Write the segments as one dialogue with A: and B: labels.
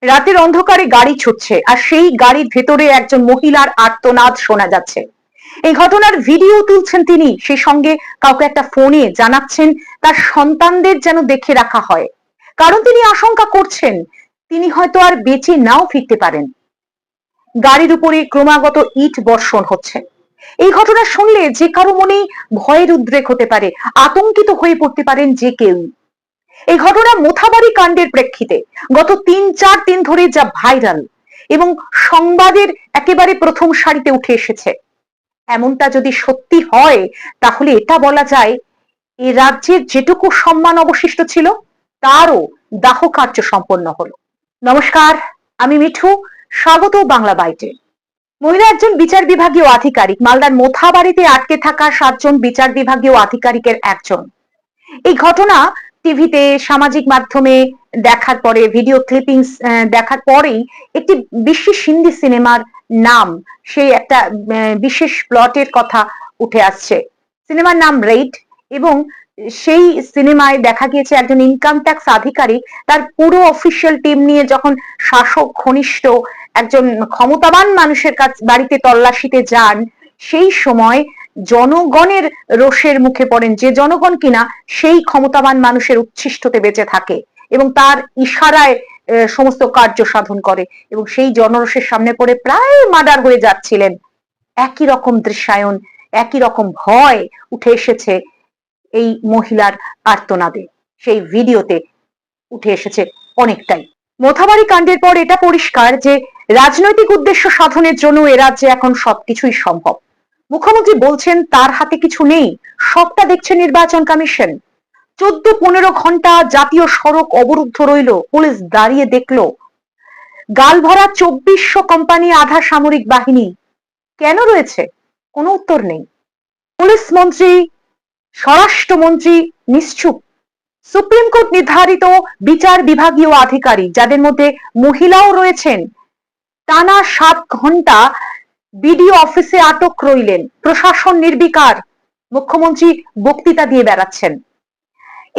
A: রাতের অন্ধকারে গাড়ি ছুটছে আর সেই গাড়ির ভেতরে একজন মহিলার আর্তনাদ শোনা যাচ্ছে। এই ঘটনার ভিডিও তুলছেন তিনি, সেই সঙ্গে কাউকে একটা ফোনে জানাচ্ছেন তার সন্তানদের যেন দেখে রাখা হয়, কারণ তিনি আশঙ্কা করছেন তিনি হয়তো আর বেঁচে নাও ফিরতে পারেন। গাড়ির উপরে ক্রমাগত ইট বর্ষণ হচ্ছে। এই ঘটনা শুনলে যে কারো মনেই ভয়ের উদ্রেক হতে পারে, আতঙ্কিত হয়ে পড়তে পারেন যে কেউ। এই ঘটনা মোথাবাড়ি কাণ্ডের প্রেক্ষিতে গত ৩-৪ দিন ধরে যা ভাইরাল এবং সংবাদের একেবারে প্রথম সারিতে উঠে এসেছে, এমনটা যদি সত্যি হয় তাহলে এটা বলা যায় এ রাজ্যের যেটুকু সম্মান অবশিষ্ট ছিল তারও দাহ কার্য সম্পন্ন হলো। নমস্কার, আমি মিঠু, স্বাগত বাংলা বাইটে। মহিলা একজন বিচার বিভাগীয় আধিকারিক, মালদার মোথাবাড়িতে আটকে থাকা 7 জন বিচার বিভাগীয় আধিকারিকের একজন। এই ঘটনা টিভিতে, সামাজিক মাধ্যমে দেখার পরে, ভিডিও ক্লিপিংস দেখার পরেই একটি বিশেষ হিন্দি সিনেমার নাম, সেই একটা বিশেষ প্লটের কথা উঠে আসছে। সিনেমার নাম রেড, এবং সেই সিনেমায় দেখা গিয়েছে একজন ইনকাম ট্যাক্স আধিকারিক তার পুরো অফিসিয়াল টিম নিয়ে যখন শাসক ঘনিষ্ঠ একজন ক্ষমতাবান মানুষের কাছে বাড়িতে তল্লাশিতে যান, সেই সময় জনগণের রোষের মুখে পড়েন, যে জনগণ কিনা সেই ক্ষমতাবান মানুষের উচ্ছিষ্টতে বেঁচে থাকে এবং তার ইশারায় সমস্ত কার্য সাধন করে, এবং সেই জনরোষের সামনে পড়ে প্রায় মার্ডার হয়ে যাচ্ছিলেন। একই রকম দৃশ্যায়ন, একই রকম ভয় উঠে এসেছে এই মহিলার আর্তনাদে, সেই ভিডিওতে উঠে এসেছে অনেকটাই। মোথাবাড়ি কাণ্ডের পর এটা পরিষ্কার যে রাজনৈতিক উদ্দেশ্য সাধনের জন্য এ রাজ্যে এখন সবকিছুই সম্ভব। মুখ্যমন্ত্রী বলছেন তার হাতে কিছু নেই, সবটা দেখছে নির্বাচন কমিশন। 14-15 ঘন্টা জাতীয় সড়ক অবরুদ্ধ রইল, পুলিশ দাঁড়িয়ে দেখলো। গাল ভরা 2400 কোম্পানি, আধা সামরিক বাহিনী কেন রয়েছে? কোনো উত্তর নেই। পুলিশ মন্ত্রী, স্বরাষ্ট্রমন্ত্রী নিশ্চুপ। সুপ্রিম কোর্ট নির্ধারিত বিচার বিভাগীয় আধিকারিক, যাদের মধ্যে মহিলাও রয়েছেন, টানা 7 ঘন্টা বিডিও অফিসে আটক রইলেন। প্রশাসন নির্বিকার, মুখ্যমন্ত্রী বক্তৃতা দিয়ে বেড়াচ্ছেন।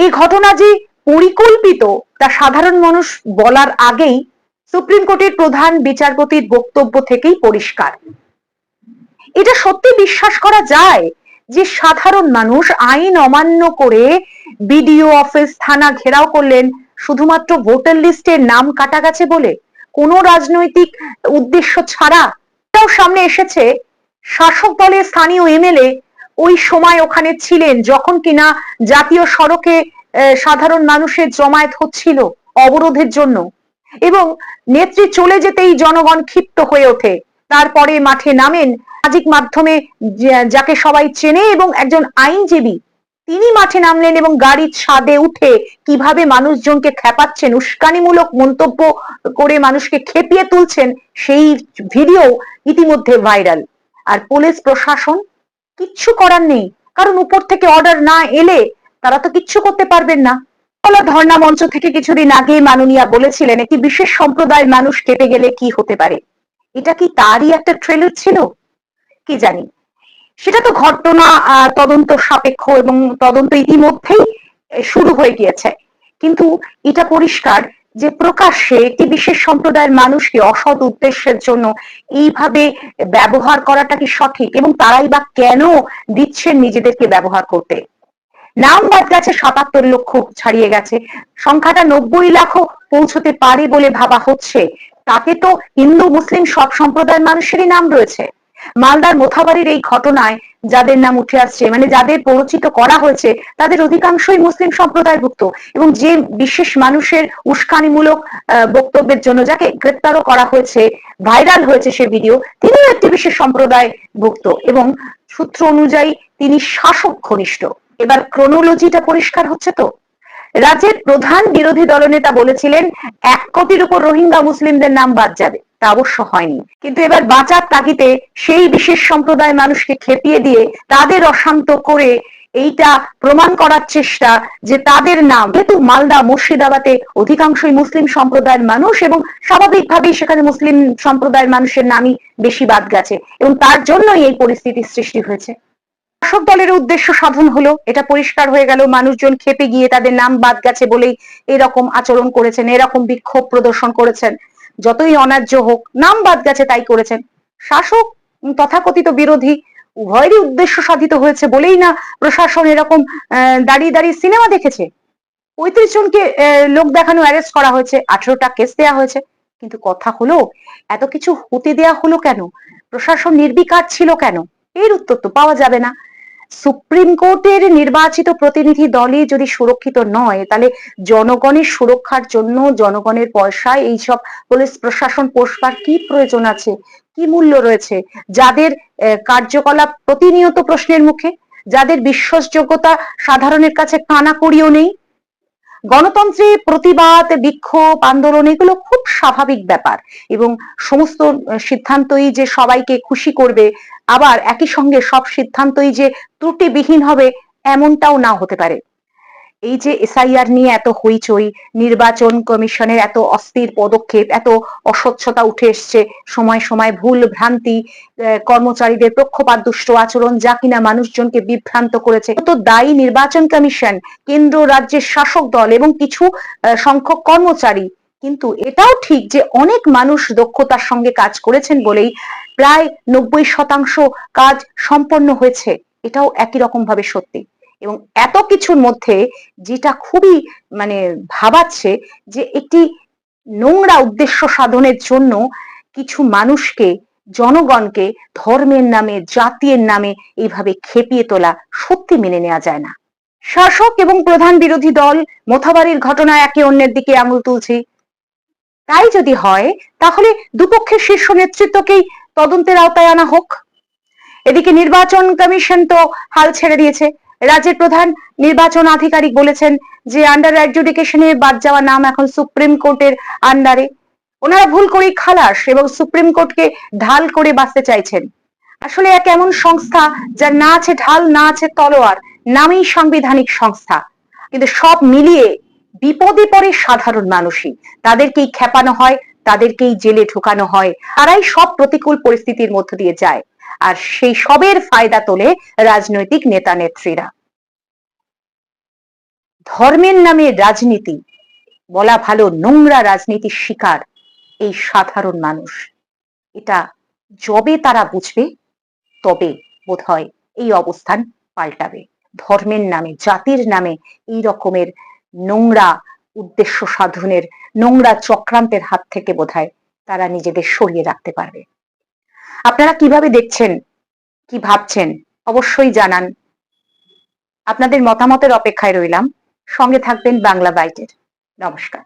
A: এই ঘটনা যে পরিকল্পিত তা সাধারণ মানুষ বলার আগেই সুপ্রিম কোর্টের প্রধান বিচারপতির বক্তব্য থেকেই পরিষ্কার। এটা সত্যি বিশ্বাস করা যায় যে সাধারণ মানুষ আইন অমান্য করে বিডিও অফিস, থানা ঘেরাও করলেন শুধুমাত্র ভোটার লিস্টের নাম কাটা গেছে বলে, কোনো রাজনৈতিক উদ্দেশ্য ছাড়া? এটাও সামনে এসেছে শাসক দলের স্থানীয় এমএলএ ওই সময় ওখানে ছিলেন যখন কিনা জাতীয় সড়কে সাধারণ মানুষের জমায়েত হচ্ছিল অবরোধের জন্য, এবং নেত্রী চলে যেতেই জনগণ ক্ষিপ্ত হয়ে ওঠে। তারপরে মাঠে নামেন সামাজিক মাধ্যমে যাকে সবাই চেনে এবং একজন আইনজীবী, তিনি মাঠে নামলেন এবং গাড়ির ছাদে উঠে কিভাবে মানুষজনকে খেপাচ্ছেন, উস্কানিমূলক মন্তব্য করে মানুষকে খেপিয়ে তুলছেন, সেই ভিডিও ইতিমধ্যে ভাইরাল। আর পুলিশ প্রশাসন কিচ্ছু করার নেই, কারণ উপর থেকে অর্ডার না এলে তারা তো কিচ্ছু করতে পারবেন না। ধর্ণা মঞ্চ থেকে কিছুদিন আগে মাননীয়া বলেছিলেন একটি বিশেষ সম্প্রদায়ের মানুষ কেঁপে গেলে কি হতে পারে। এটা কি তারই একটা ট্রেলার ছিল? কি জানি। সেটা তো ঘটনা তদন্ত সাপেক্ষ এবং তদন্ত ইতিমধ্যেই শুরু হয়ে গিয়েছে, কিন্তু এটা পরিষ্কার যে প্রকাশ্যে একটি বিশেষ সম্প্রদায়ের মানুষকে অসৎ উদ্দেশ্যের জন্য এইভাবে ব্যবহার করাটা কি সঠিক? এবং তারাই বা কেন দিচ্ছেন নিজেদেরকে ব্যবহার করতে? নাম বাদ গেছে, 77 লক্ষ ছাড়িয়ে গেছে, সংখ্যাটা 90 লাখও পৌঁছতে পারে বলে ভাবা হচ্ছে। তাতে তো হিন্দু মুসলিম সব সম্প্রদায়ের মানুষেরই নাম রয়েছে। মালদার মোথাবাড়ির এই ঘটনায় যাদের নাম উঠে আসছে, মানে যাদের পরিচিত করা হয়েছে, তাদের অধিকাংশই মুসলিম সম্প্রদায়ভুক্ত, এবং যে বিশেষ মানুষের উস্কানিমূলক বক্তব্যের জন্য যাকে গ্রেপ্তারও করা হয়েছে, ভাইরাল হয়েছে সে ভিডিও, তিনিও একটি বিশেষ সম্প্রদায়ভুক্ত এবং সূত্র অনুযায়ী তিনি শাসক ঘনিষ্ঠ। এবার ক্রোনোলজিটা পরিষ্কার হচ্ছে তো। রাজ্যের প্রধান বিরোধী দলনেতা বলেছিলেন 1 কোটির উপর রোহিঙ্গা মুসলিমদের নাম বাদ যাবে, তা অবশ্য হয়নি, কিন্তু এবার বাঁচার তাগিদে সেই বিশেষ সম্প্রদায় মানুষকে খেপিয়ে দিয়ে তাদের অশান্ত করে এইটা প্রমাণ করার চেষ্টা যে তাদের নাম, যেহেতু মালদা মুর্শিদাবাদে অধিকাংশই মুসলিম সম্প্রদায়ের মানুষ এবং স্বাভাবিকভাবেই সেখানে মুসলিম সম্প্রদায়ের মানুষের নামই বেশি বাদ গেছে, এবং তার জন্যই এই পরিস্থিতির সৃষ্টি হয়েছে। শাসক দলের উদ্দেশ্য সাধন হলো, এটা পরিষ্কার হয়ে গেল। মানুষজন খেপে গিয়ে তাদের নাম বাদ গেছে বলেই এরকম আচরণ করেছেন, এরকম বিক্ষোভ প্রদর্শন করেছেন। যতই অন্যায্য হোক, নাম বাদ গেছে তাই করেছেন। শাসক তথাকথিত বিরোধী উভয়েরই উদ্দেশ্য সাধিত হয়েছে বলেই না প্রশাসন এরকম দাঁড়িয়ে দাঁড়িয়ে সিনেমা দেখেছে। ৩৫ জনকে লোক দেখানো অ্যারেস্ট করা হয়েছে, 18টা কেস দেওয়া হয়েছে, কিন্তু কথা হলো এত কিছু হতে দেয়া হলো কেন? প্রশাসন নির্বিকার ছিল কেন? এর উত্তর তো পাওয়া যাবে না। সুপ্রিম কোর্টের নির্বাচিত প্রতিনিধি দলই যদি সুরক্ষিত নয়, তাহলে জনগণের সুরক্ষার জন্য জনগণের পয়সায় এইসব পুলিশ প্রশাসন পোষবার কি প্রয়োজন আছে? কি মূল্য রয়েছে? যাদের কার্যকলাপ প্রতিনিয়ত প্রশ্নের মুখে, যাদের বিশ্বাসযোগ্যতা সাধারণের কাছে কানাকড়িও নেই। গণতন্ত্রে প্রতিবাদ, বিক্ষোভ, আন্দোলন এগুলো খুব স্বাভাবিক ব্যাপার, এবং সমস্ত সিদ্ধান্তই যে সবাইকে খুশি করবে, আবার একই সঙ্গে সব সিদ্ধান্তই যে ত্রুটিবিহীন হবে এমনটাও না হতে পারে। এই যে এসআইআর নিয়ে এত হইচই, নির্বাচন কমিশনের এত অস্থির পদক্ষেপ, এত অস্বচ্ছতা উঠে এসছে, সময় সময় ভুল ভ্রান্তি, কর্মচারীদের পক্ষপাত দুষ্ট আচরণ যা কিনা মানুষজনকে বিভ্রান্ত করেছে, তো দায়ী নির্বাচন কমিশন, কেন্দ্র রাজ্যের শাসক দল এবং কিছু সংখ্যক কর্মচারী। কিন্তু এটাও ঠিক যে অনেক মানুষ দক্ষতার সঙ্গে কাজ করেছেন বলেই প্রায় 90% কাজ সম্পন্ন হয়েছে, এটাও একই রকম ভাবে সত্যি। এবং এত কিছুর মধ্যে যেটা খুবই ভাবাচ্ছে, যে একটি নোংরা উদ্দেশ্য সাধনের জন্য কিছু মানুষকে, জনগণকে ধর্মের নামে, জাতির নামে এইভাবে খেপিয়ে তোলা সত্যি মেনে নেওয়া যায় না। শাসক এবং প্রধান বিরোধী দল মোথাবাড়ির ঘটনায় একে অন্যের দিকে আঙুল তুলছে। তাই যদি হয়, তাহলে দুপক্ষের শীর্ষ নেতৃত্বকেই তদন্তের আওতায় আনা হোক। এদিকে নির্বাচন কমিশন তো হাল ছেড়ে দিয়েছে। রাজ্যের প্রধান নির্বাচন আধিকারিক বলেছেন যে আন্ডার অ্যাডজুডিকেশনে বাদ যাওয়া নাম এখন সুপ্রিম কোর্টের আন্ডারে। ওনারা ভুল করেই খালাস এবং সুপ্রিম কোর্টকে ঢাল করে বাঁচতে চাইছেন। আসলে এক এমন সংস্থা যার না আছে ঢাল, না আছে তলোয়ার, নামেই সাংবিধানিক সংস্থা, কিন্তু সব মিলিয়ে বিপদে পড়ে সাধারণ মানুষই। তাদেরকেই খেপানো হয়, তাদেরকেই জেলে ঢোকানো হয়, তারাই সব প্রতিকূল পরিস্থিতির মধ্য দিয়ে যায়, আর সেই সবের ফায়দা তোলে রাজনৈতিক নেতা নেত্রীরা। ধর্মের নামে রাজনীতি বলা ভালো, নোংরা রাজনীতির শিকার এই সাধারণ মানুষ। এটা যবে তারা বুঝবে, তবে বোধহয় এই অবস্থান পাল্টাবে। ধর্মের নামে, জাতির নামে এই রকমের নোংরা উদ্দেশ্য সাধনের, নোংরা চক্রান্তের হাত থেকে বোধহয় তারা নিজেদের সরিয়ে রাখতে পারবে। আপনারা কিভাবে দেখছেন, কি ভাবছেন অবশ্যই জানান। আপনাদের মতামতের অপেক্ষায় রইলাম। সঙ্গে থাকবেন বাংলা বাইটের। নমস্কার।